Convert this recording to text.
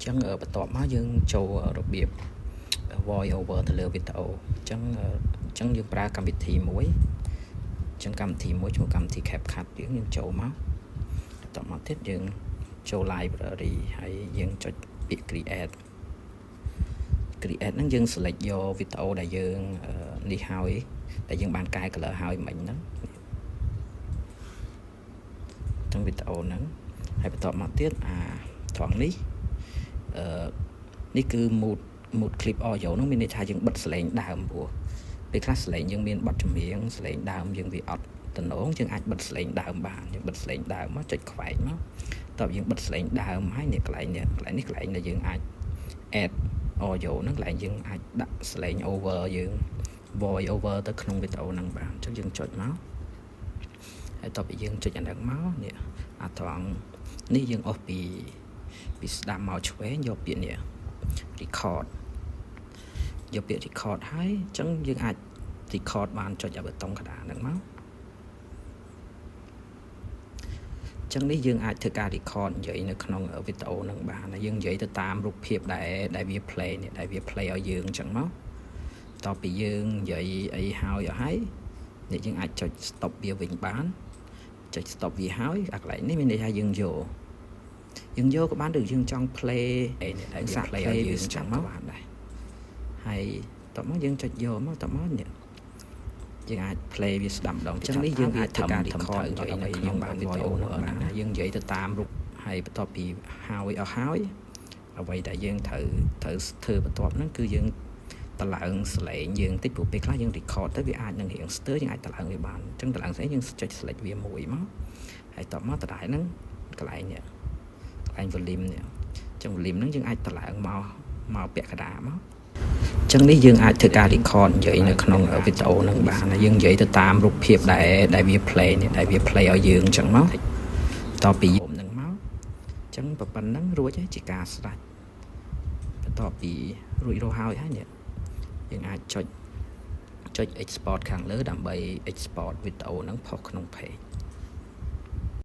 Chẳngបន្ទាប់មកយើងចូលរបៀប voice over ទៅលើវីដេអូអញ្ចឹងយើងប្រើកម្មវិធីមួយអញ្ចឹងកម្មវិធីមួយឈ្មោះកម្មវិធី CapCut យើងចូលមកបន្ទាប់មកទៀតយើងចូល library ហើយយើងចុចពាក្យ create ហ្នឹងយើង select យកវីដេអូដែលយើងនេះហើយដែលយើងបានកែ color ហើយមិញហ្នឹងទាំងវីដេអូហ្នឹងហើយបន្ទាប់មកទៀតត្រង់នេះនេះគឺ mood clip audio ហ្នឹងមានន័យថាយើងបិទសលេងដើមព្រោះពេលខ្លះសលេងយើងមានបទចម្រៀងសលេងដើមយើងវាអត់តំណងយើងអាចបិទសលេងដើមបានយើងបិទសលេងដើមមកចុចខ្វែងមកតើយើងបិទសលេងដើមហើយកន្លែងនេះកន្លែងដែលយើងអាច add audio ហ្នឹងកន្លែងយើងអាចដាក់សលេង over យើង voice over ទៅក្នុងវីដេអូហ្នឹងបានអញ្ចឹងយើងចុចមកហើយតទៅយើងចុចអាហ្នឹងមកនេះត្រង់នេះយើងអស់ពីស្ដាប់មកឆ្វេងយកពាក្យនេះ record យកពាក្យ record ហើយអញ្ចឹងយើងអាច record បានចុចអាប៊ូតុងកណ្ដាលហ្នឹងមកអញ្ចឹងនេះយើងអាចធ្វើការ record និយាយនៅក្នុងវីដេអូហ្នឹងបានហើយយើងនិយាយទៅតាមរូបភាពដែលវា play នេះដែលវា play ឲ្យយើងអញ្ចឹងមកតទៅពីយើងនិយាយអីហើយនេះយើងអាចចុច stop វាវិញបានចុច stop វាហើយអាកន្លែងនេះមានន័យថាយើងយកក៏បានឬយើងចង់ play ដែលសាក់ play ឲ្យយើងចាំមកបានដែរហើយតោះមកយើងចុចយកមកតោះមកនេះយើងអាច play វាស្ដាប់ម្ដងអញ្ចឹងនេះយើងអាចធ្វើការ record និយាយនៅក្នុងវីដេអូហ្នឹងណាយើងនិយាយទៅតាមរូបហើយបន្ទាប់ពីហើយអ្វីដែលយើងត្រូវធ្វើបន្ទាប់ហ្នឹងគឺយើងតម្លើងសលេងយើងតិចព្រោះពេលខ្លះយើង record ទៅវាអាចនឹងរៀងស្ទើរយើងអាចតម្លើងវាបានអញ្ចឹងតម្លើងស្អីយើងចុច select វាមួយមកហើយតបមកដដែលហ្នឹងកន្លែងនេះកន្លែង volume នេះអញ្ចឹង volume ហ្នឹងយើងអាចតម្លើងមកពាក់កណ្ដាលមកអញ្ចឹងនេះយើងអាចធ្វើការ record និយាយនៅក្នុងវីដេអូហ្នឹងបានហើយយើងនិយាយទៅតាមរូបភាពដែលវា play នេះដែលវា play ឲ្យយើងអញ្ចឹងមកតទៅពីហ្នឹងមកអញ្ចឹងប៉ុណ្្នឹងរួចហើយជាការស្ដាច់បន្ទាប់ពីរួចរាល់ហើយនេះយើងអាចចុច export ខាងលើដើម្បី export វីដេអូហ្នឹងផុសក្នុង page